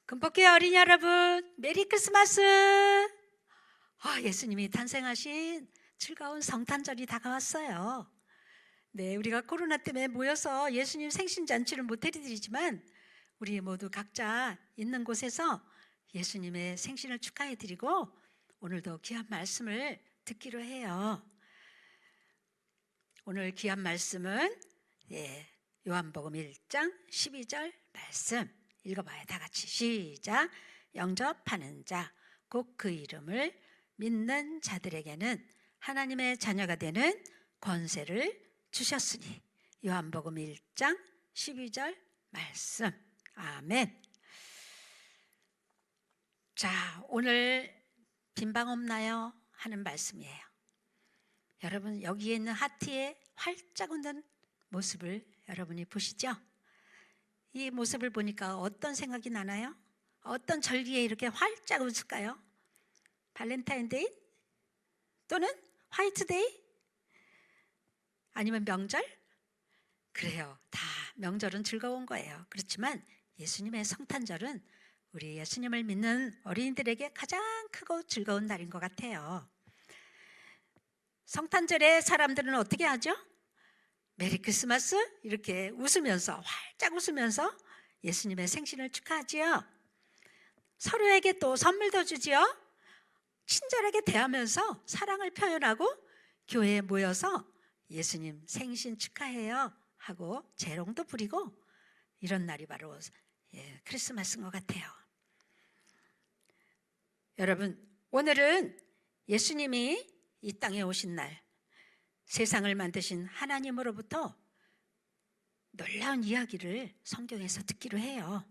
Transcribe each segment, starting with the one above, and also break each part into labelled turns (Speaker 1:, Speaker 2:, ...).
Speaker 1: 금복교회 어린이 여러분, 메리 크리스마스! 예수님이 탄생하신 즐거운 성탄절이 다가왔어요. 네, 우리가 코로나 때문에 모여서 예수님 생신잔치를 못 해드리지만 우리 모두 각자 있는 곳에서 예수님의 생신을 축하해드리고 오늘도 귀한 말씀을 듣기로 해요. 오늘 귀한 말씀은 요한복음 1장 12절 말씀 읽어봐요. 다 같이 시작. 영접하는 자, 곧 그 이름을 믿는 자들에게는 하나님의 자녀가 되는 권세를 주셨으니. 요한복음 1장 12절 말씀. 아멘. 자, 오늘 빈방 없나요? 하는 말씀이에요. 여러분, 여기에 있는 하트에 활짝 웃는 모습을 여러분이 보시죠? 이 모습을 보니까 어떤 생각이 나나요? 어떤 절기에 이렇게 활짝 웃을까요? 발렌타인데이? 또는 화이트데이? 아니면 명절? 그래요. 다 명절은 즐거운 거예요. 그렇지만 예수님의 성탄절은 우리 예수님을 믿는 어린이들에게 가장 크고 즐거운 날인 것 같아요. 성탄절에 사람들은 어떻게 하죠? 메리 크리스마스 이렇게 웃으면서 활짝 웃으면서 예수님의 생신을 축하하지요. 서로에게 또 선물도 주지요. 친절하게 대하면서 사랑을 표현하고 교회에 모여서 예수님 생신 축하해요 하고 재롱도 부리고 이런 날이 바로 크리스마스인 것 같아요. 여러분, 오늘은 예수님이 이 땅에 오신 날, 세상을 만드신 하나님으로부터 놀라운 이야기를 성경에서 듣기로 해요.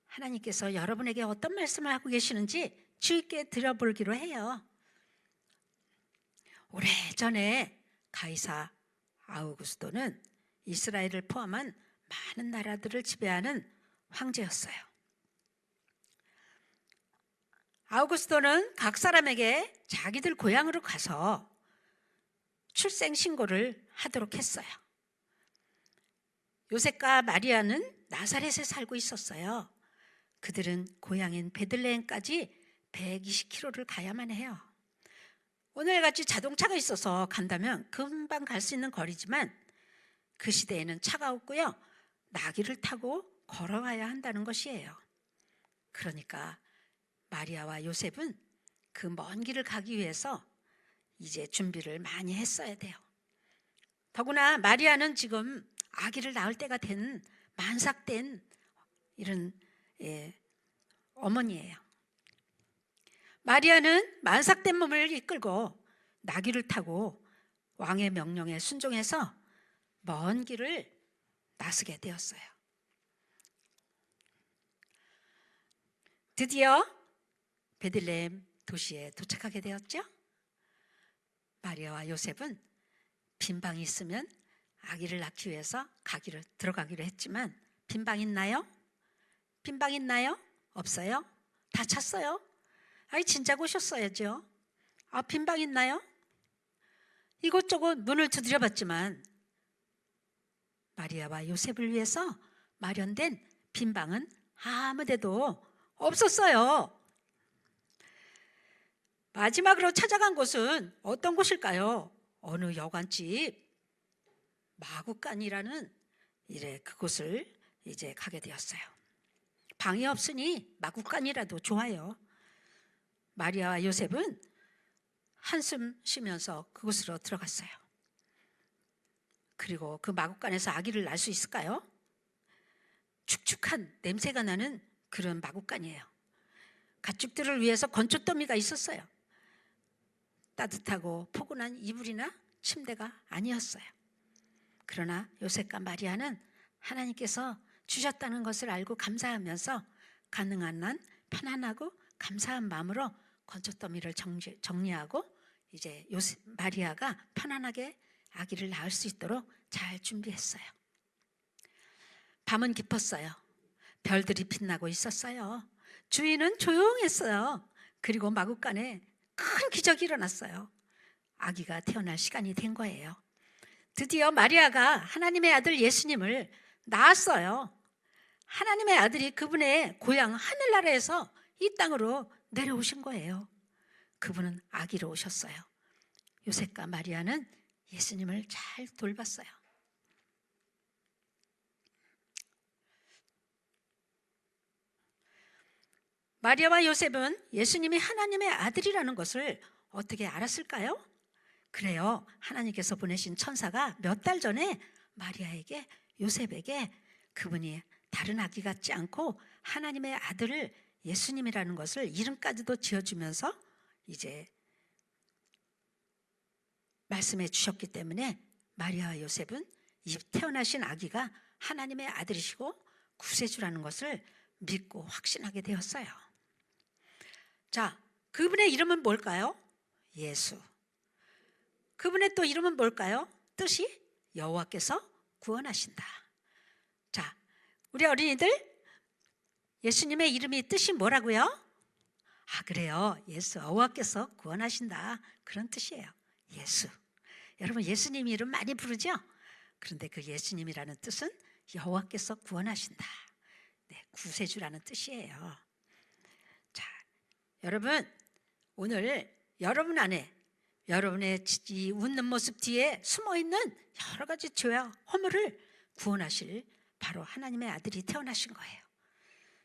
Speaker 1: 하나님께서 여러분에게 어떤 말씀을 하고 계시는지 주의 있게 들어보기로 해요. 오래전에 가이사 아우구스도는 이스라엘을 포함한 많은 나라들을 지배하는 황제였어요. 아우구스도는 각 사람에게 자기들 고향으로 가서 출생 신고를 하도록 했어요. 요셉과 마리아는 나사렛에 살고 있었어요. 그들은 고향인 베들레헴까지 120km를 가야만 해요. 오늘같이 자동차가 있어서 간다면 금방 갈 수 있는 거리지만 그 시대에는 차가 없고요. 나귀를 타고 걸어가야 한다는 것이에요. 그러니까 마리아와 요셉은 그 먼 길을 가기 위해서 이제 준비를 많이 했어야 돼요. 더구나 마리아는 지금 아기를 낳을 때가 된 만삭된 이런 어머니예요. 마리아는 만삭된 몸을 이끌고 나귀를 타고 왕의 명령에 순종해서 먼 길을 나서게 되었어요. 드디어 베들레헴 도시에 도착하게 되었죠. 마리아와 요셉은 빈방이 있으면 아기를 낳기 위해서 들어가기로 했지만 빈방 있나요? 빈방 있나요? 없어요? 다 찼어요? 진작 오셨어야죠. 빈방 있나요? 이곳저곳 문을 두드려 봤지만 마리아와 요셉을 위해서 마련된 빈방은 아무 데도 없었어요. 마지막으로 찾아간 곳은 어떤 곳일까요? 어느 여관집 마구간이라는 그곳을 이제 가게 되었어요. 방이 없으니 마구간이라도 좋아요. 마리아와 요셉은 한숨 쉬면서 그곳으로 들어갔어요. 그리고 그 마구간에서 아기를 낳을 수 있을까요? 축축한 냄새가 나는 그런 마구간이에요. 가축들을 위해서 건초더미가 있었어요. 따뜻하고 포근한 이불이나 침대가 아니었어요. 그러나 요셉과 마리아는 하나님께서 주셨다는 것을 알고 감사하면서 가능한 한 편안하고 감사한 마음으로 건초더미를 정리하고 이제 마리아가 편안하게 아기를 낳을 수 있도록 잘 준비했어요. 밤은 깊었어요. 별들이 빛나고 있었어요. 주위는 조용했어요. 그리고 마구간에 큰 기적이 일어났어요. 아기가 태어날 시간이 된 거예요. 드디어 마리아가 하나님의 아들 예수님을 낳았어요. 하나님의 아들이 그분의 고향 하늘나라에서 이 땅으로 내려오신 거예요. 그분은 아기로 오셨어요. 요셉과 마리아는 예수님을 잘 돌봤어요. 마리아와 요셉은 예수님이 하나님의 아들이라는 것을 어떻게 알았을까요? 그래요. 하나님께서 보내신 천사가 몇 달 전에 마리아에게, 요셉에게 그분이 다른 아기 같지 않고 하나님의 아들을 예수님이라는 것을 이름까지도 지어주면서 이제 말씀해 주셨기 때문에 마리아와 요셉은 이 태어나신 아기가 하나님의 아들이시고 구세주라는 것을 믿고 확신하게 되었어요. 자, 그분의 이름은 뭘까요? 예수. 그분의 또 이름은 뭘까요? 뜻이 여호와께서 구원하신다. 자, 우리 어린이들, 예수님의 이름이 뜻이 뭐라고요? 아, 그래요. 예수, 여호와께서 구원하신다. 그런 뜻이에요. 예수. 여러분, 예수님 이름 많이 부르죠? 그런데 그 예수님이라는 뜻은 여호와께서 구원하신다. 네, 구세주라는 뜻이에요. 자, 여러분, 오늘 여러분 안에, 여러분의 이 웃는 모습 뒤에 숨어있는 여러 가지 죄와 허물을 구원하실 바로 하나님의 아들이 태어나신 거예요.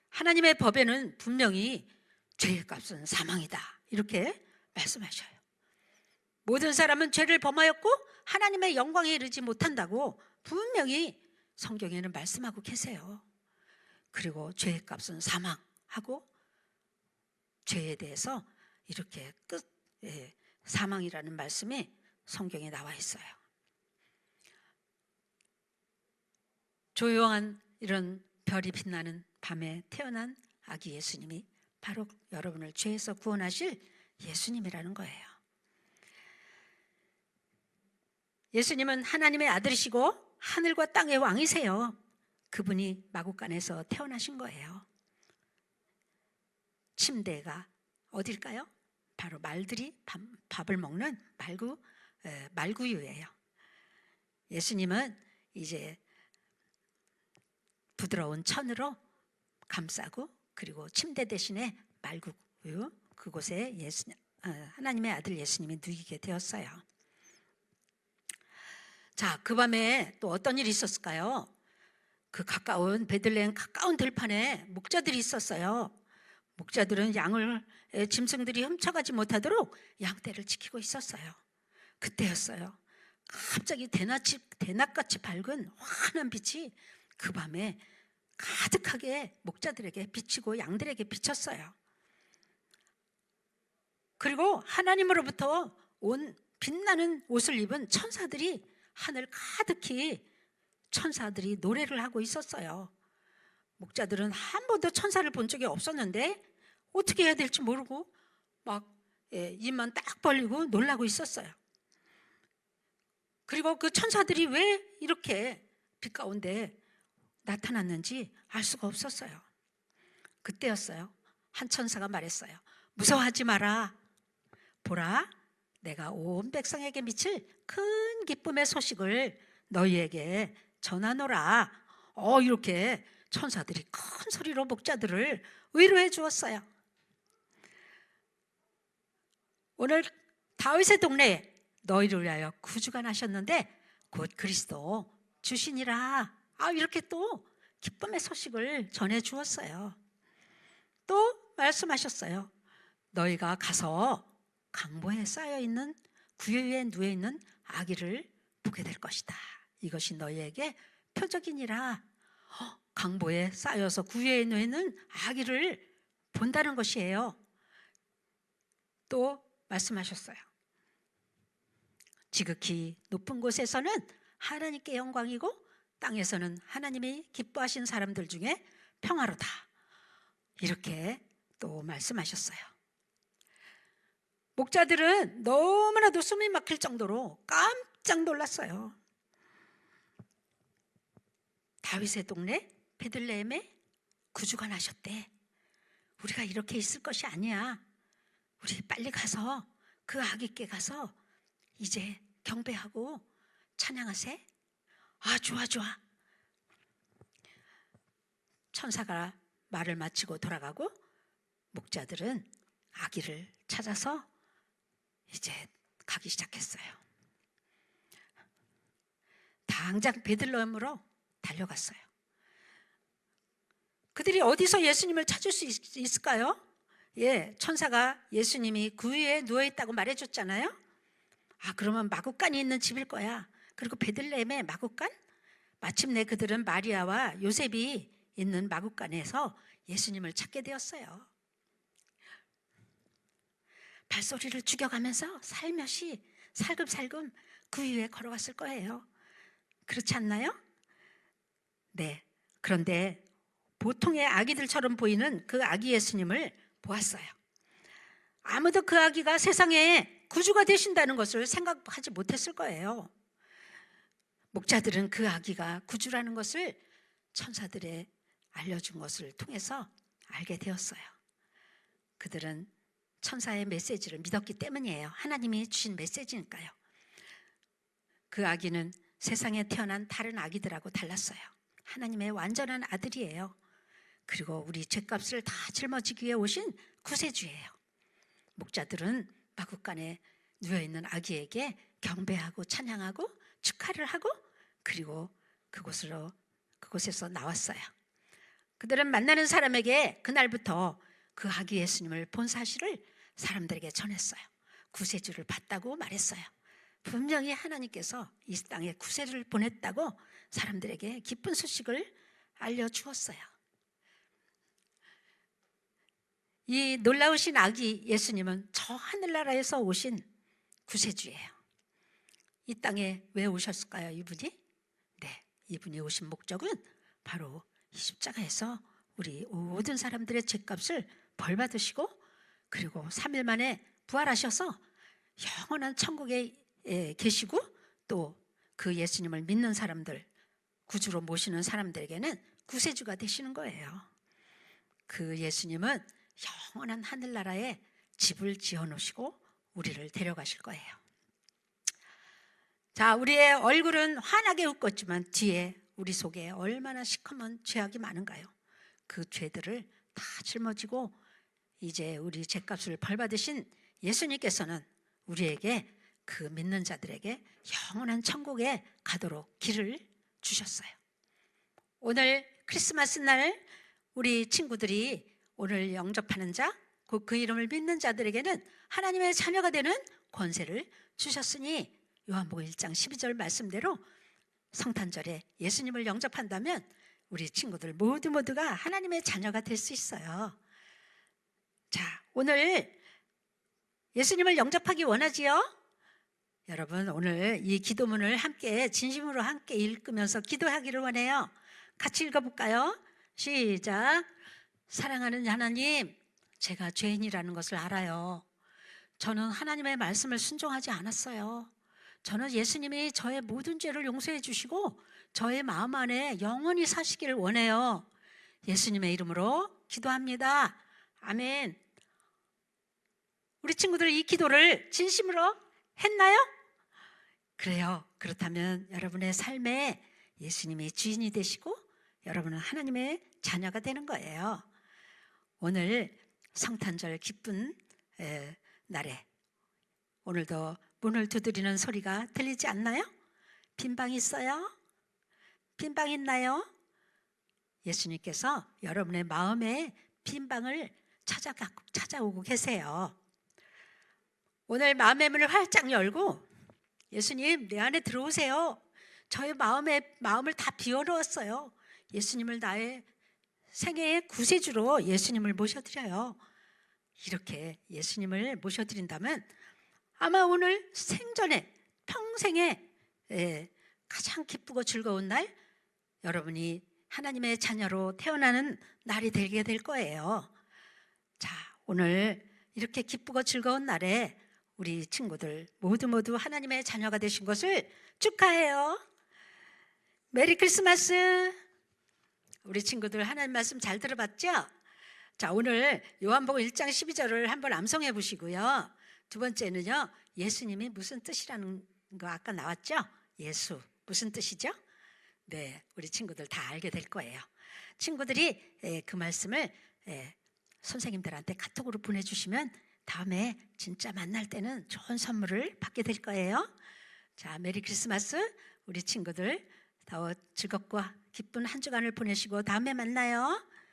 Speaker 1: 하나님의 법에는 분명히 죄의 값은 사망이다, 이렇게 말씀하셔요. 모든 사람은 죄를 범하였고 하나님의 영광에 이르지 못한다고 분명히 성경에는 말씀하고 계세요. 그리고 죄의 값은 사망하고 죄에 대해서 이렇게 사망이라는 말씀이 성경에 나와 있어요. 조용한 이런 별이 빛나는 밤에 태어난 아기 예수님이 바로 여러분을 죄에서 구원하실 예수님이라는 거예요. 예수님은 하나님의 아들이시고 하늘과 땅의 왕이세요. 그분이 마구간에서 태어나신 거예요. 침대가 어딜까요? 바로 말들이 밥을 먹는 말구유예요. 예수님은 이제 부드러운 천으로 감싸고, 그리고 침대 대신에 말구유, 그곳에 하나님의 아들 예수님이 누이게 되었어요. 자, 그 밤에 또 어떤 일이 있었을까요? 그 가까운 베들레헴 가까운 들판에 목자들이 있었어요. 목자들은 양을 짐승들이 훔쳐가지 못하도록 양떼를 지키고 있었어요. 그때였어요. 갑자기 대낮같이 밝은 환한 빛이 그 밤에 가득하게 목자들에게 비치고 양들에게 비쳤어요. 그리고 하나님으로부터 온 빛나는 옷을 입은 천사들이 하늘 가득히 천사들이 노래를 하고 있었어요. 목자들은 한 번도 천사를 본 적이 없었는데 어떻게 해야 될지 모르고 막 입만 딱 벌리고 놀라고 있었어요. 그리고 그 천사들이 왜 이렇게 빛 가운데 나타났는지 알 수가 없었어요. 그때였어요. 한 천사가 말했어요. 무서워하지 마라. 보라, 내가 온 백성에게 미칠 큰 기쁨의 소식을 너희에게 전하노라. 이렇게 천사들이 큰 소리로 목자들을 위로해 주었어요. 오늘 다윗의 동네에 너희를 위하여 구주가 나셨는데 곧 그리스도 주시니라. 이렇게 또 기쁨의 소식을 전해 주었어요. 또 말씀하셨어요. 너희가 가서 강보에 쌓여있는 구유 위에 누워있는 아기를 보게 될 것이다. 이것이 너희에게 표적이니라. 강보에 쌓여서 구유에 누워있는 아기를 본다는 것이에요. 또 말씀하셨어요. 지극히 높은 곳에서는 하나님께 영광이고 땅에서는 하나님이 기뻐하신 사람들 중에 평화로다. 이렇게 또 말씀하셨어요. 목자들은 너무나도 숨이 막힐 정도로 깜짝 놀랐어요. 다윗의 동네 베들레헴에 구주가 나셨대. 우리가 이렇게 있을 것이 아니야. 우리 빨리 가서 그 아기께 가서 이제 경배하고 찬양하세. 좋아. 천사가 말을 마치고 돌아가고 목자들은 아기를 찾아서 이제 가기 시작했어요. 당장 베들레헴으로 달려갔어요. 그들이 어디서 예수님을 찾을 수 있을까요? 천사가 예수님이 그 위에 누워있다고 말해줬잖아요. 그러면 마구간이 있는 집일 거야. 그리고 베들레헴의 마구간? 마침내 그들은 마리아와 요셉이 있는 마구간에서 예수님을 찾게 되었어요. 발소리를 죽여가면서 살며시 살금살금 그 위에 걸어갔을 거예요. 그렇지 않나요? 네. 그런데 보통의 아기들처럼 보이는 그 아기 예수님을 보았어요. 아무도 그 아기가 세상에 구주가 되신다는 것을 생각하지 못했을 거예요. 목자들은 그 아기가 구주라는 것을 천사들의 알려준 것을 통해서 알게 되었어요. 그들은 천사의 메시지를 믿었기 때문이에요. 하나님이 주신 메시지니까요. 그 아기는 세상에 태어난 다른 아기들하고 달랐어요. 하나님의 완전한 아들이에요. 그리고 우리 죄값을 다 짊어지기 위해 오신 구세주예요. 목자들은 마구간에 누워있는 아기에게 경배하고 찬양하고 축하를 하고 그리고 그곳에서 나왔어요. 그들은 만나는 사람에게 그날부터 그 아기 예수님을 본 사실을 사람들에게 전했어요. 구세주를 봤다고 말했어요. 분명히 하나님께서 이 땅에 구세주를 보냈다고 사람들에게 기쁜 소식을 알려주었어요. 이 놀라우신 아기 예수님은 저 하늘나라에서 오신 구세주예요. 이 땅에 왜 오셨을까요, 이분이? 네, 이분이 오신 목적은 바로 이 십자가에서 우리 모든 사람들의 죄값을 벌받으시고 그리고 3일 만에 부활하셔서 영원한 천국에 계시고 또 그 예수님을 믿는 사람들, 구주로 모시는 사람들에게는 구세주가 되시는 거예요. 그 예수님은 영원한 하늘나라에 집을 지어놓으시고 우리를 데려가실 거예요. 자, 우리의 얼굴은 환하게 웃겼지만 뒤에 우리 속에 얼마나 시커먼 죄악이 많은가요? 그 죄들을 다 짊어지고 이제 우리 죄값을 벌받으신 예수님께서는 우리에게 그 믿는 자들에게 영원한 천국에 가도록 길을 주셨어요. 오늘 크리스마스 날 우리 친구들이 오늘 영접하는 자, 곧 그 이름을 믿는 자들에게는 하나님의 자녀가 되는 권세를 주셨으니 요한복음 1장 12절 말씀대로 성탄절에 예수님을 영접한다면 우리 친구들 모두가 하나님의 자녀가 될 수 있어요. 자, 오늘 예수님을 영접하기 원하지요? 여러분, 오늘 이 기도문을 함께 진심으로 함께 읽으면서 기도하기를 원해요. 같이 읽어볼까요? 시작. 사랑하는 하나님, 제가 죄인이라는 것을 알아요. 저는 하나님의 말씀을 순종하지 않았어요. 저는 예수님이 저의 모든 죄를 용서해 주시고 저의 마음 안에 영원히 사시기를 원해요. 예수님의 이름으로 기도합니다. 아멘. 우리 친구들 이 기도를 진심으로 했나요? 그래요. 그렇다면 여러분의 삶에 예수님이 주인이 되시고 여러분은 하나님의 자녀가 되는 거예요. 오늘 성탄절 기쁜 날에 오늘도 문을 두드리는 소리가 들리지 않나요? 빈방 있어요? 빈방 있나요? 예수님께서 여러분의 마음에 빈방을 찾아오고 계세요. 오늘 마음의 문을 활짝 열고 예수님, 내 안에 들어오세요. 저의 마음을 다 비워놓았어요. 예수님을 나의 생애의 구세주로 예수님을 모셔드려요. 이렇게 예수님을 모셔드린다면 아마 오늘 생전에 평생에 가장 기쁘고 즐거운 날, 여러분이 하나님의 자녀로 태어나는 날이 되게 될 거예요. 자, 오늘 이렇게 기쁘고 즐거운 날에 우리 친구들 모두 하나님의 자녀가 되신 것을 축하해요. 메리 크리스마스. 우리 친구들 하나님 말씀 잘 들어봤죠? 자, 오늘 요한복음 1장 12절을 한번 암송해 보시고요. 두 번째는요, 예수님이 무슨 뜻이라는 거 아까 나왔죠? 예수 무슨 뜻이죠? 네, 우리 친구들 다 알게 될 거예요. 친구들이 그 말씀을 선생님들한테 카톡으로 보내주시면 다음에 진짜 만날 때는 좋은 선물을 받게 될 거예요. 자, 메리 크리스마스. 우리 친구들 더 즐겁고 기쁜 한 주간을 보내시고 다음에 만나요.